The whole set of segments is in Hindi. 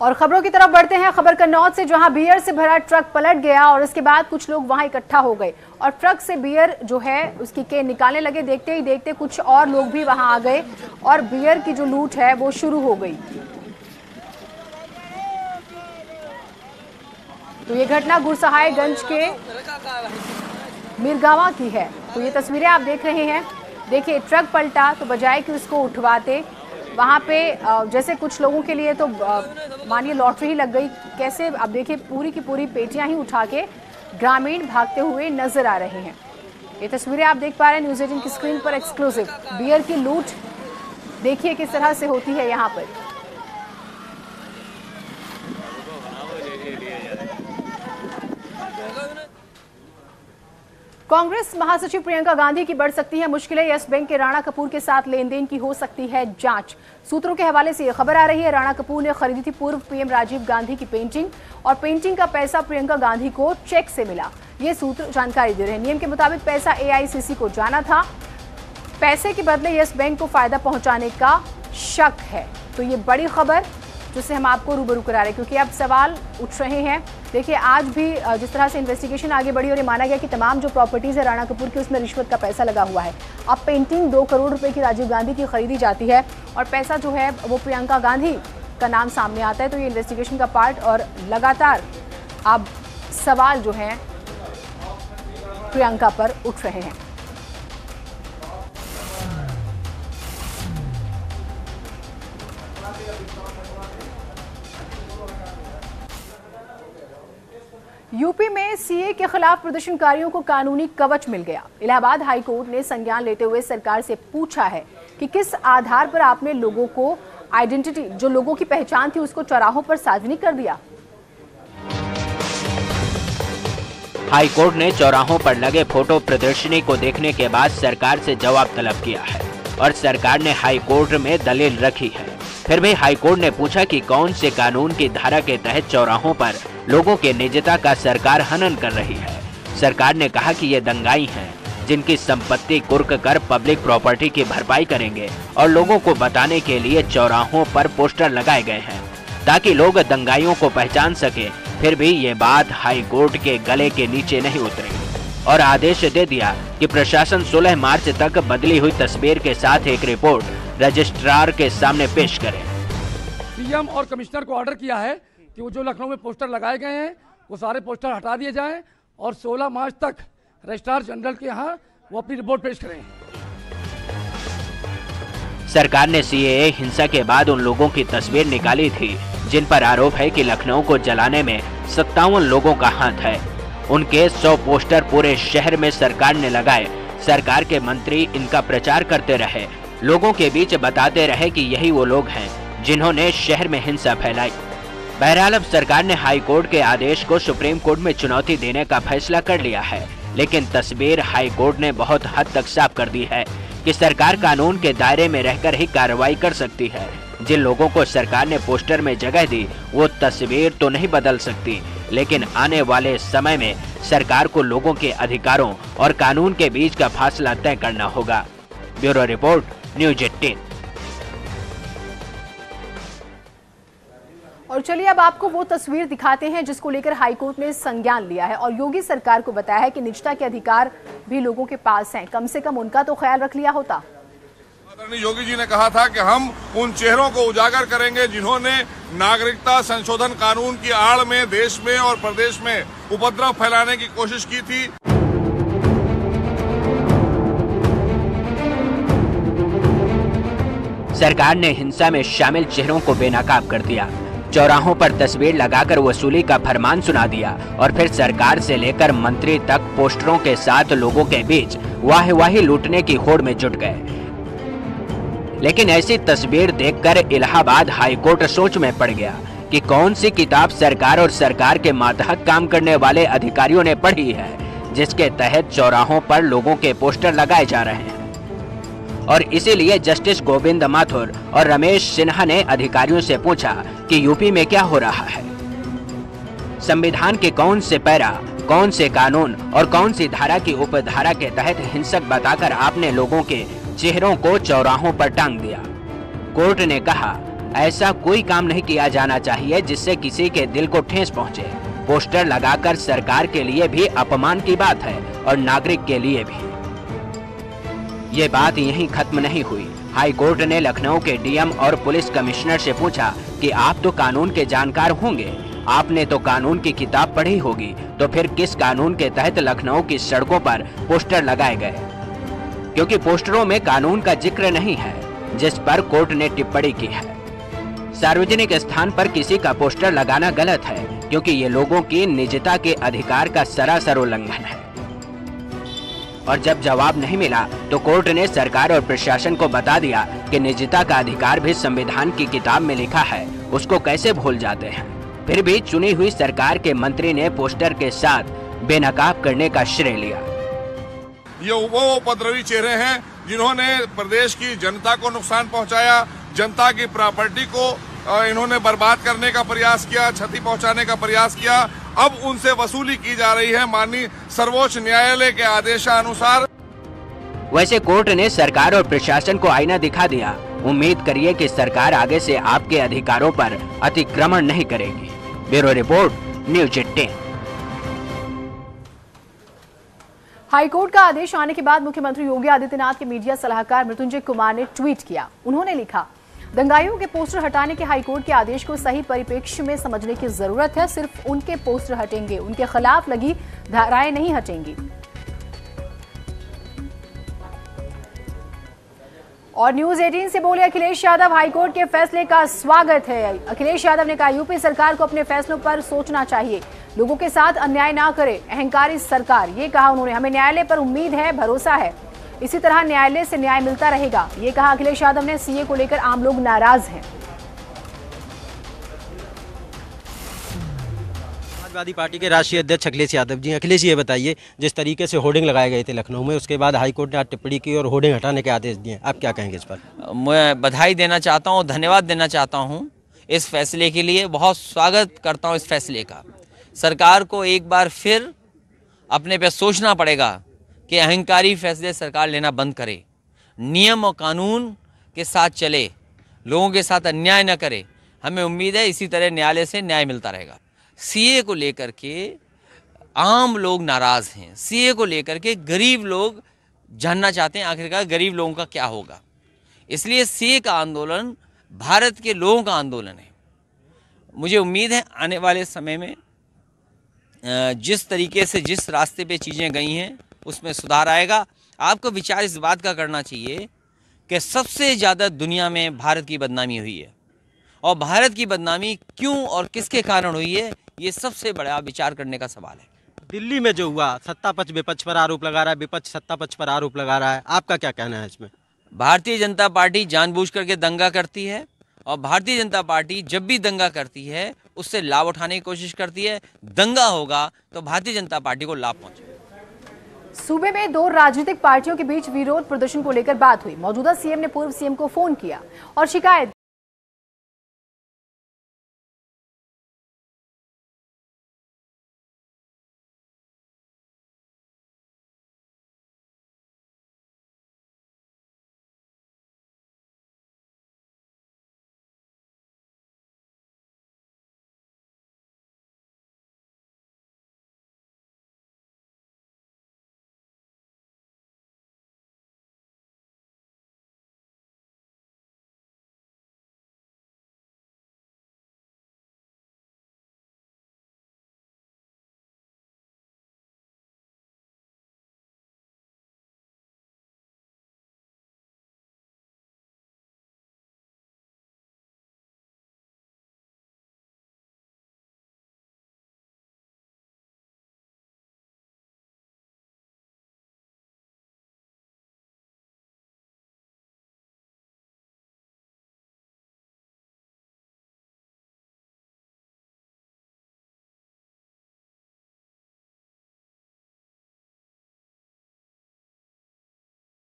और खबरों की तरफ बढ़ते हैं। खबर कन्नौज से, जहां बियर से भरा ट्रक पलट गया और इसके बाद कुछ लोग वहां इकट्ठा हो गए और ट्रक से बियर जो है उसकी केन निकालने लगे। देखते ही देखते कुछ और लोग भी वहां आ गए और बियर की जो लूट है वो शुरू हो गई। तो ये घटना गुरसहायगंज के मीरगावा की है। तो ये तस्वीरें आप देख रहे हैं। देखिए, ट्रक पलटा तो बजाय कि उसको उठवाते, वहाँ पे जैसे कुछ लोगों के लिए तो मानिए लॉटरी ही लग गई। कैसे, आप देखिए पूरी की पूरी पेटियां ही उठा के ग्रामीण भागते हुए नजर आ रहे हैं। ये तस्वीरें आप देख पा रहे हैं न्यूज़ 18 की स्क्रीन पर। एक्सक्लूसिव बियर की लूट देखिए किस तरह से होती है यहाँ पर। कांग्रेस महासचिव प्रियंका गांधी की बढ़ सकती है मुश्किलें। यस बैंक के राणा कपूर के साथ लेन देन की हो सकती है जांच। सूत्रों के हवाले से यह खबर आ रही है, राणा कपूर ने खरीदी थी पूर्व पीएम राजीव गांधी की पेंटिंग और पेंटिंग का पैसा प्रियंका गांधी को चेक से मिला। ये सूत्र जानकारी दे रहे हैं। नियम के मुताबिक पैसा एआईसीसी को जाना था। पैसे के बदले यस बैंक को फायदा पहुंचाने का शक है। तो ये बड़ी खबर जिससे हम आपको रूबरू करा रहे हैं, क्योंकि अब सवाल उठ रहे हैं। देखिए, आज भी जिस तरह से इन्वेस्टिगेशन आगे बढ़ी और ये माना गया कि तमाम जो प्रॉपर्टीज है राणा कपूर की उसमें रिश्वत का पैसा लगा हुआ है। अब पेंटिंग 2 करोड़ रुपए की राजीव गांधी की खरीदी जाती है और पैसा जो है वो प्रियंका गांधी का नाम सामने आता है। तो ये इन्वेस्टिगेशन का पार्ट और लगातार अब सवाल जो है प्रियंका पर उठ रहे हैं। यूपी में सीए के खिलाफ प्रदर्शनकारियों को कानूनी कवच मिल गया। इलाहाबाद हाई कोर्ट ने संज्ञान लेते हुए सरकार से पूछा है कि किस आधार पर आपने लोगों को आइडेंटिटी, जो लोगों की पहचान थी, उसको चौराहों पर सार्वजनिक कर दिया। हाई कोर्ट ने चौराहों पर लगे फोटो प्रदर्शनी को देखने के बाद सरकार से जवाब तलब किया है और सरकार ने हाई कोर्ट में दलील रखी है। फिर भी हाई कोर्ट ने पूछा कि कौन से कानून की धारा के तहत चौराहों पर लोगों के निजता का सरकार हनन कर रही है। सरकार ने कहा कि ये दंगाई हैं जिनकी संपत्ति कुर्क कर पब्लिक प्रॉपर्टी की भरपाई करेंगे और लोगों को बताने के लिए चौराहों पर पोस्टर लगाए गए हैं ताकि लोग दंगाइयों को पहचान सके। फिर भी ये बात हाई कोर्ट के गले के नीचे नहीं उतरी और आदेश दे दिया कि प्रशासन 16 मार्च तक बदली हुई तस्वीर के साथ एक रिपोर्ट रजिस्ट्रार के सामने पेश करे। सीएम और कमिश्नर को ऑर्डर किया है कि वो जो लखनऊ में पोस्टर लगाए गए हैं वो सारे पोस्टर हटा दिए जाएं और 16 मार्च तक रजिस्ट्रार जनरल के यहाँ वो अपनी रिपोर्ट पेश करें। सरकार ने सीएए हिंसा के बाद उन लोगों की तस्वीर निकाली थी जिन पर आरोप है कि लखनऊ को जलाने में 57 लोगों का हाथ है। उनके 100 पोस्टर पूरे शहर में सरकार ने लगाए। सरकार के मंत्री इनका प्रचार करते रहे, लोगों के बीच बताते रहे कि यही वो लोग हैं जिन्होंने शहर में हिंसा फैलाई। बहरहाल अब सरकार ने हाई कोर्ट के आदेश को सुप्रीम कोर्ट में चुनौती देने का फैसला कर लिया है, लेकिन तस्वीर हाई कोर्ट ने बहुत हद तक साफ कर दी है कि सरकार कानून के दायरे में रहकर ही कार्रवाई कर सकती है। जिन लोगों को सरकार ने पोस्टर में जगह दी वो तस्वीर तो नहीं बदल सकती, लेकिन आने वाले समय में सरकार को लोगों के अधिकारों और कानून के बीच का फासला तय करना होगा। Bureau report, news 18। और चलिए अब आपको वो तस्वीर दिखाते हैं जिसको लेकर हाईकोर्ट ने संज्ञान लिया है और योगी सरकार को बताया है कि निजता के अधिकार भी लोगों के पास हैं, कम से कम उनका तो ख्याल रख लिया होता। योगी जी ने कहा था कि हम उन चेहरों को उजागर करेंगे जिन्होंने नागरिकता संशोधन कानून की आड़ में देश में और प्रदेश में उपद्रव फैलाने की कोशिश की थी। सरकार ने हिंसा में शामिल चेहरों को बेनकाब कर दिया, चौराहों पर तस्वीर लगाकर वसूली का फरमान सुना दिया और फिर सरकार से लेकर मंत्री तक पोस्टरों के साथ लोगों के बीच वाह-वाही लूटने की होड़ में जुट गए। लेकिन ऐसी तस्वीर देखकर इलाहाबाद हाईकोर्ट सोच में पड़ गया कि कौन सी किताब सरकार और सरकार के मातहत काम करने वाले अधिकारियों ने पढ़ी है जिसके तहत चौराहों पर लोगों के पोस्टर लगाए जा रहे हैं। और इसीलिए जस्टिस गोविंद माथुर और रमेश सिन्हा ने अधिकारियों से पूछा कि यूपी में क्या हो रहा है, संविधान के कौन से पैरा, कौन से कानून और कौन सी धारा की उपधारा के तहत हिंसक बताकर आपने लोगों के चेहरों को चौराहों पर टांग दिया। कोर्ट ने कहा ऐसा कोई काम नहीं किया जाना चाहिए जिससे किसी के दिल को ठेस पहुंचे। पोस्टर लगाकर सरकार के लिए भी अपमान की बात है और नागरिक के लिए भी। ये बात यहीं खत्म नहीं हुई। हाई कोर्ट ने लखनऊ के डीएम और पुलिस कमिश्नर से पूछा कि आप तो कानून के जानकार होंगे, आपने तो कानून की किताब पढ़ी होगी, तो फिर किस कानून के तहत लखनऊ की सड़कों पर पोस्टर लगाए गए? क्योंकि पोस्टरों में कानून का जिक्र नहीं है, जिस पर कोर्ट ने टिप्पणी की है। सार्वजनिक स्थान पर किसी का पोस्टर लगाना गलत है, क्योंकि ये लोगों की निजता के अधिकार का सरासर उल्लंघन है। और जब जवाब नहीं मिला तो कोर्ट ने सरकार और प्रशासन को बता दिया कि निजता का अधिकार भी संविधान की किताब में लिखा है, उसको कैसे भूल जाते हैं। फिर भी चुनी हुई सरकार के मंत्री ने पोस्टर के साथ बेनकाब करने का श्रेय लिया। ये वो उपद्रवी चेहरे हैं जिन्होंने प्रदेश की जनता को नुकसान पहुंचाया, जनता की प्रॉपर्टी को इन्होंने बर्बाद करने का प्रयास किया, क्षति पहुंचाने का प्रयास किया। अब उनसे वसूली की जा रही है माननीय सर्वोच्च न्यायालय के आदेशानुसार। वैसे कोर्ट ने सरकार और प्रशासन को आईना दिखा दिया। उम्मीद करिए कि सरकार आगे से आपके अधिकारों पर अतिक्रमण नहीं करेगी। Bureau report, news 18। हाईकोर्ट का आदेश आने के बाद मुख्यमंत्री योगी आदित्यनाथ के मीडिया सलाहकार मृत्युंजय कुमार ने ट्वीट किया। उन्होंने लिखा, दंगाइयों के पोस्टर हटाने के हाईकोर्ट के आदेश को सही परिप्रेक्ष्य में समझने की जरूरत है। सिर्फ उनके पोस्टर हटेंगे, उनके खिलाफ लगी धाराएं नहीं हटेंगी। और न्यूज 18 से बोले अखिलेश यादव, हाईकोर्ट के फैसले का स्वागत है। अखिलेश यादव ने कहा, यूपी सरकार को अपने फैसलों पर सोचना चाहिए, लोगों के साथ अन्याय ना करे अहंकारी सरकार। ये कहा उन्होंने। हमें न्यायालय पर उम्मीद है, भरोसा है, इसी तरह न्यायालय से न्याय मिलता रहेगा, ये कहा अखिलेश यादव ने। सीए को लेकर आम लोग नाराज हैं। समाजवादी पार्टी के राष्ट्रीय अध्यक्ष अखिलेश यादव जी, अखिलेश ये बताइए, जिस तरीके से होर्डिंग लगाए गए थे लखनऊ में, उसके बाद हाईकोर्ट ने आज टिप्पणी की और होर्डिंग हटाने के आदेश दिए, आप क्या कहेंगे इस पर? मैं बधाई देना चाहता हूँ, धन्यवाद देना चाहता हूँ इस फैसले के लिए। बहुत स्वागत करता हूँ इस फैसले का। सरकार को एक बार फिर अपने पे सोचना पड़ेगा कि अहंकारी फैसले सरकार लेना बंद करे, नियम और कानून के साथ चले, लोगों के साथ अन्याय न करे। हमें उम्मीद है इसी तरह न्यायालय से न्याय मिलता रहेगा। सीए को लेकर के आम लोग नाराज़ हैं। सीए को लेकर के गरीब लोग जानना चाहते हैं आखिरकार गरीब लोगों का क्या होगा। इसलिए सीए का आंदोलन भारत के लोगों का आंदोलन है। मुझे उम्मीद है आने वाले समय में जिस तरीके से जिस रास्ते पे चीज़ें गई हैं उसमें सुधार आएगा। आपको विचार इस बात का करना चाहिए कि सबसे ज़्यादा दुनिया में भारत की बदनामी हुई है, और भारत की बदनामी क्यों और किसके कारण हुई है, ये सबसे बड़ा विचार करने का सवाल है। दिल्ली में जो हुआ, सत्ता पक्ष विपक्ष पर आरोप लगा रहा है, विपक्ष सत्ता पक्ष पर आरोप लगा रहा है, आपका क्या कहना है इसमें? भारतीय जनता पार्टी जानबूझ करके दंगा करती है, और भारतीय जनता पार्टी जब भी दंगा करती है उससे लाभ उठाने की कोशिश करती है। दंगा होगा तो भारतीय जनता पार्टी को लाभ पहुंचेगा। सूबे में दो राजनीतिक पार्टियों के बीच विरोध प्रदर्शन को लेकर बात हुई। मौजूदा सीएम ने पूर्व सीएम को फोन किया और शिकायत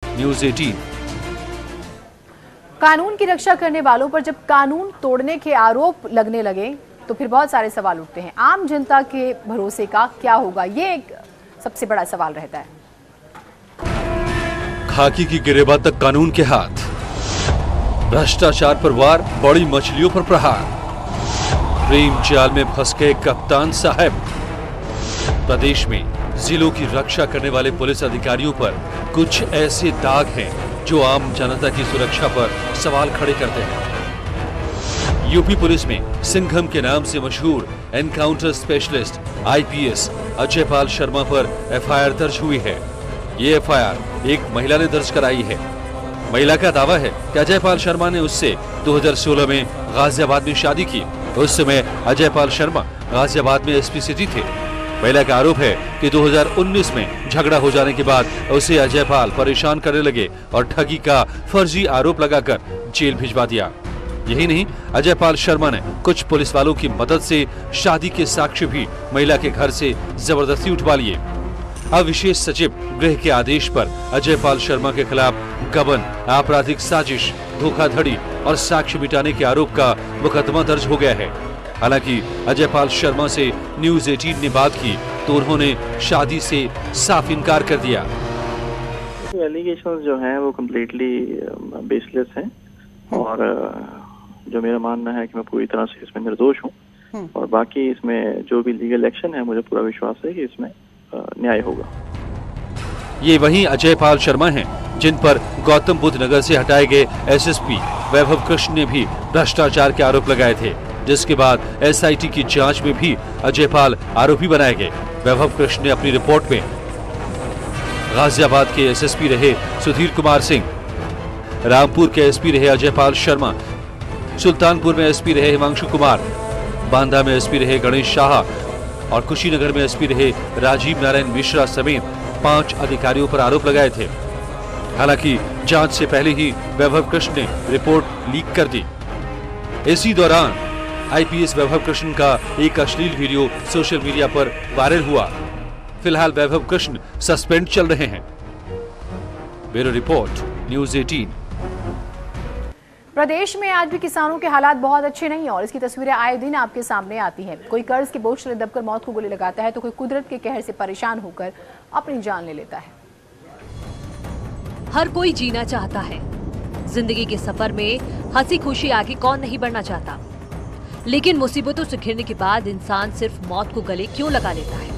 न्यूज 18। कानून की रक्षा करने वालों पर जब कानून तोड़ने के आरोप लगने लगे तो फिर बहुत सारे सवाल उठते हैं। आम जनता के भरोसे का क्या होगा, ये एक सबसे बड़ा सवाल रहता है। खाकी की गिरेबान तक कानून के हाथ, भ्रष्टाचार पर वार, बड़ी मछलियों पर प्रहार। प्रेम जाल में फंस गए कप्तान साहब। प्रदेश में जिलों की रक्षा करने वाले पुलिस अधिकारियों पर कुछ ऐसे दाग हैं जो आम जनता की सुरक्षा पर सवाल खड़े करते हैं। यूपी पुलिस में सिंघम के नाम से मशहूर encounter specialist IPS Ajaypal Sharma पर एफआईआर दर्ज हुई है। ये एफआईआर एक महिला ने दर्ज कराई है। महिला का दावा है कि अजयपाल शर्मा ने उससे 2016 में गाजियाबाद में शादी की। उस समय अजयपाल शर्मा गाजियाबाद में एसपी सिटी थे। महिला का आरोप है कि 2019 में झगड़ा हो जाने के बाद उसे अजयपाल परेशान करने लगे और ठगी का फर्जी आरोप लगाकर जेल भिजवा दिया। यही नहीं, अजयपाल शर्मा ने कुछ पुलिस वालों की मदद से शादी के साक्ष्य भी महिला के घर से जबरदस्ती उठवा लिए। अब विशेष सचिव गृह के आदेश पर अजयपाल शर्मा के खिलाफ गबन, आपराधिक साजिश, धोखाधड़ी और साक्ष्य मिटाने के आरोप का मुकदमा दर्ज हो गया है। हालांकि अजयपाल शर्मा से न्यूज 18 ने बात की तो उन्होंने शादी से साफ इनकार कर दिया। एलिगेशंस जो हैं वो कम्प्लीटली बेसलेस हैं और जो मेरा मानना है कि मैं पूरी तरह से इसमें निर्दोष हूँ और बाकी इसमें जो भी लीगल एक्शन है मुझे पूरा विश्वास है कि इसमें न्याय होगा। ये वही अजयपाल शर्मा हैं जिन पर गौतम बुद्ध नगर से हटाए गए एसएसपी वैभव कृष्ण ने भी भ्रष्टाचार के आरोप लगाए थे, जिसके बाद एसआईटी की जांच में भी अजयपाल आरोपी बनाए गए। वैभव कृष्ण ने अपनी रिपोर्ट में गाजियाबाद के एसएसपी रहे सुधीर कुमार सिंह, रामपुर के एसपी रहे अजयपाल शर्मा, सुल्तानपुर में एसपी रहे हिमांशु कुमार, बांदा में एसपी रहे गणेश शाह और कुशीनगर में एसपी रहे राजीव नारायण मिश्रा समेत 5 अधिकारियों पर आरोप लगाए थे। हालांकि जांच से पहले ही वैभव कृष्ण ने रिपोर्ट लीक कर दी। इसी दौरान आईपीएस वैभव कृष्ण का एक अश्लील वीडियो सोशल मीडिया पर वायरल हुआ। फिलहाल वैभव कृष्ण सस्पेंड चल रहे हैं। Bureau report, news 18। प्रदेश में आज भी किसानों के हालात बहुत अच्छे नहीं हैं और इसकी तस्वीरें आए दिन आपके सामने आती हैं। कोई कर्ज के बोझ तले दबकर मौत को गले लगाता है तो कोई कुदरत के कहर से परेशान होकर अपनी जान ले लेता है। हर कोई जीना चाहता है। जिंदगी के सफर में हंसी खुशी आगे कौन नहीं बढ़ना चाहता, लेकिन मुसीबतों से घिरने के बाद इंसान सिर्फ मौत को गले क्यों लगा लेता है?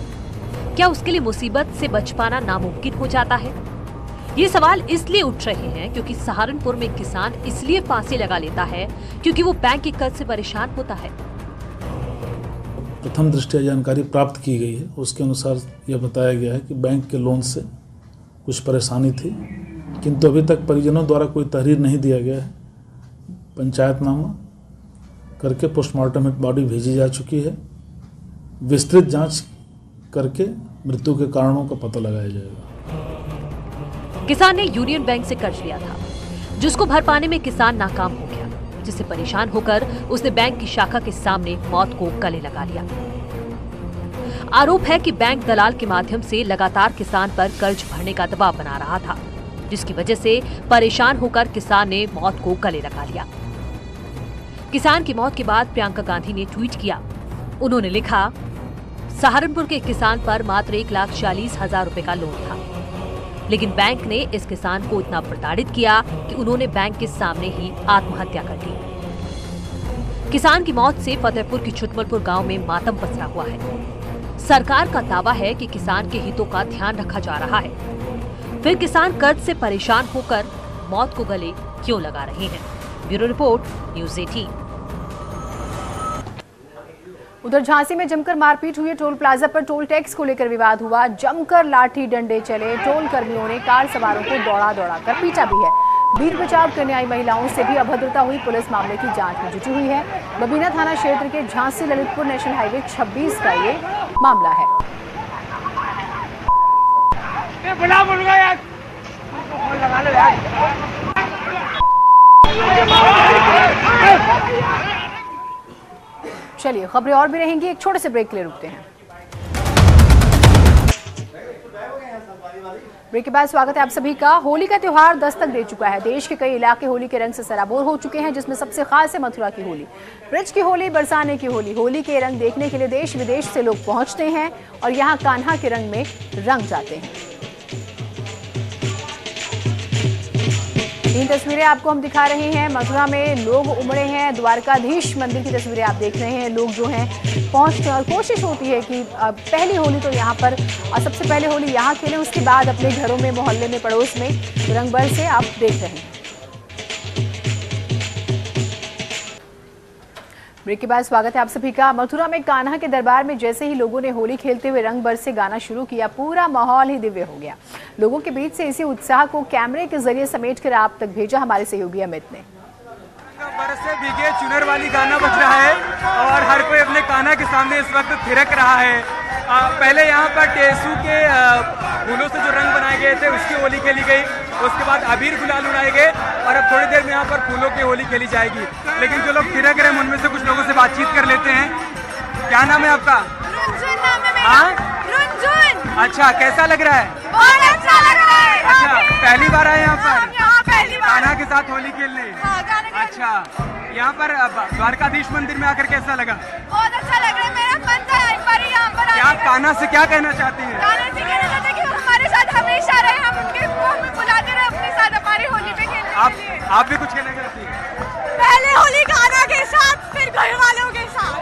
क्या उसके लिए मुसीबत से बच पाना नामुमकिन हो जाता है? ये सवाल इसलिए उठ रहे हैं क्योंकि सहारनपुर में एक किसान इसलिए फांसी लगा लेता है क्योंकि वो बैंक के कर्ज से परेशान होता है। प्रथम दृष्टया जानकारी प्राप्त की गई है, उसके अनुसार यह बताया गया है कि बैंक के लोन से कुछ परेशानी थी, किंतु अभी तक परिजनों द्वारा कोई तहरीर नहीं दिया गया है। पंचायतनामा करके पोस्टमार्टम बॉडी भेजी जा चुकी है। विस्तृत जांच करके मृत्यु के कारणों का पता लगाया जाएगा। किसान ने यूनियन बैंक से कर्ज लिया था, जिसको भर पाने में किसान नाकाम हो गया, जिससे परेशान होकर उसने बैंक की शाखा के सामने मौत को गले लगा लिया। आरोप है कि बैंक दलाल के माध्यम से लगातार किसान पर कर्ज भरने का दबाव बना रहा था, जिसकी वजह से परेशान होकर किसान ने मौत को गले लगा लिया। किसान की मौत के बाद प्रियंका गांधी ने ट्वीट किया। उन्होंने लिखा, सहारनपुर के किसान पर मात्र 1,40,000 रुपए का लोन था, लेकिन बैंक ने इस किसान को इतना प्रताड़ित किया कि उन्होंने बैंक के सामने ही आत्महत्या कर ली। किसान की मौत से फतेहपुर की छुटमलपुर गांव में मातम पसरा हुआ है। सरकार का दावा है कि किसान के हितों का ध्यान रखा जा रहा है, फिर किसान कर्ज से परेशान होकर मौत को गले क्यों लगा रहे हैं? Bureau report, news 18। उधर झांसी में जमकर मारपीट हुई। टोल प्लाजा पर टोल टैक्स को लेकर विवाद हुआ। जमकर लाठी डंडे चले। टोल कर्मियों ने कार सवारों को दौड़ा कर पीटा भी है। बीच बचाव करने आई महिलाओं से भी अभद्रता हुई। पुलिस मामले की जांच में जुटी हुई है। बबीना थाना क्षेत्र के झांसी ललितपुर नेशनल हाईवे 26 का ये मामला है। चलिए, खबरें और भी रहेंगी, एक छोटे से ब्रेक के लिए रुकते हैं। ब्रेक के बाद स्वागत है आप सभी का। होली का त्योहार दस्तक दे चुका है। देश के कई इलाके होली के रंग से सराबोर हो चुके हैं, जिसमें सबसे खास है मथुरा की होली। ब्रज की होली, बरसाने की होली। होली के रंग देखने के लिए देश विदेश से लोग पहुंचते हैं और यहाँ कान्हा के रंग में रंग जाते हैं। तीन तस्वीरें आपको हम दिखा रहे हैं। मथुरा में लोग उमड़े हैं, द्वारकाधीश मंदिर की तस्वीरें आप देख रहे हैं। लोग जो हैं पहुंचते हैं और कोशिश होती है कि पहली होली तो यहाँ पर सबसे पहले होली यहाँ खेलें, उसके बाद अपने घरों में, मोहल्ले में, पड़ोस में रंग बरसे आप देख रहे हैं। ब्रेक के बाद स्वागत है आप सभी का। मथुरा में कान्हा के दरबार में जैसे ही लोगों ने होली खेलते हुए रंग बरसे गाना शुरू किया, पूरा माहौल ही दिव्य हो गया। लोगों के बीच से इसी उत्साह को कैमरे के जरिए समेटकर आप तक भेजा हमारे सहयोगी अमित ने। बरसे भीगे चुनर वाली गाना बज रहा है और हर कोई अपने कान्हा के सामने इस वक्त थिरक रहा है। पहले यहाँ पर टेसू के फूलों से जो रंग बनाए गए थे उसकी होली खेली गई, उसके बाद अबीर गुलाल उड़ाए गए और अब थोड़ी देर में यहाँ पर फूलों की होली खेली जाएगी। लेकिन जो लोग थिरक रहे हैं उनमें से कुछ लोगों से बातचीत कर लेते हैं। क्या नाम है आपका? रुंझुन नाम है मेरा। रुंझुन। अच्छा, कैसा लग रहा है? बहुत अच्छा लग रहा है। अच्छा, पहली बार आए यहाँ पर? यहाँ पहली बार। कान्हा के साथ होली खेलने? अच्छा, यहाँ पर द्वारकाधीश मंदिर में आकर कैसा लगा? बहुत अच्छा लग रहा है, मेरा मन था एक बार यहाँ पर। क्या कान्हा से क्या कहना चाहती है? कान्हा से कहना चाहते हैं कि वो हमारे साथ हमेशा रहे, हम उनके हमें बुलाते रहे अपने साथ हमारी होली पे खेलने के लिए। आप भी कुछ कहना चाहती हैं? पहले होली कान्हा के साथ, फिर घर वालों के साथ।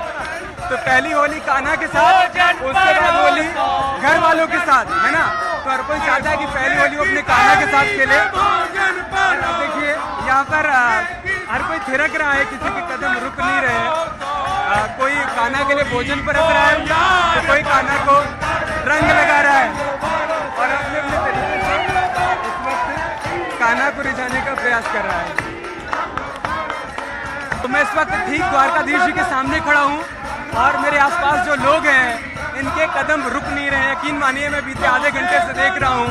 तो पहली होली कान्हा के साथ, उसके बाद होली घर वालों के साथ, है ना? तो हर कोई चाहता है कि पहली होली वो अपने कान्हा के साथ खेले। अब देखिए यहाँ पर हर कोई थिरक रहा है, किसी के कदम रुक नहीं रहे। कोई कान्हा के लिए भोजन परस रहा है, तो कोई कान्हा को रंग लगा रहा है और अपने अपने तरीके से इस वक्त कान्हा को रिझाने का प्रयास कर रहा है। तो मैं इस वक्त ठीक द्वारकाधीश जी के सामने खड़ा हूँ और मेरे आसपास जो लोग हैं इनके कदम रुक नहीं रहे हैं। यकीन मानिए, मैं बीते आधे घंटे से देख रहा हूँ,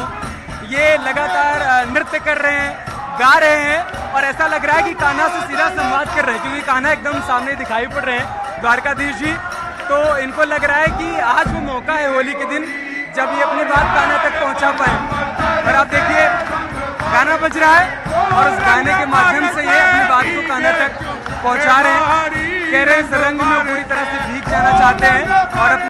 ये लगातार नृत्य कर रहे हैं, गा रहे हैं और ऐसा लग रहा है कि कान्हा से सीधा संवाद कर रहे हैं, क्योंकि कान्हा एकदम सामने दिखाई पड़ रहे हैं द्वारकाधीश जी। तो इनको लग रहा है कि आज वो मौका है होली के दिन जब ये अपनी बात कान्हा तक पहुँचा पाए। और आप देखिए गाना बज रहा है और उस गाने के माध्यम से ये अपनी बात को कान्हा तक पहुँचा रहे हैं। कह रहे हैं इस रंग में पूरी तरह से भीग जाना चाहते हैं और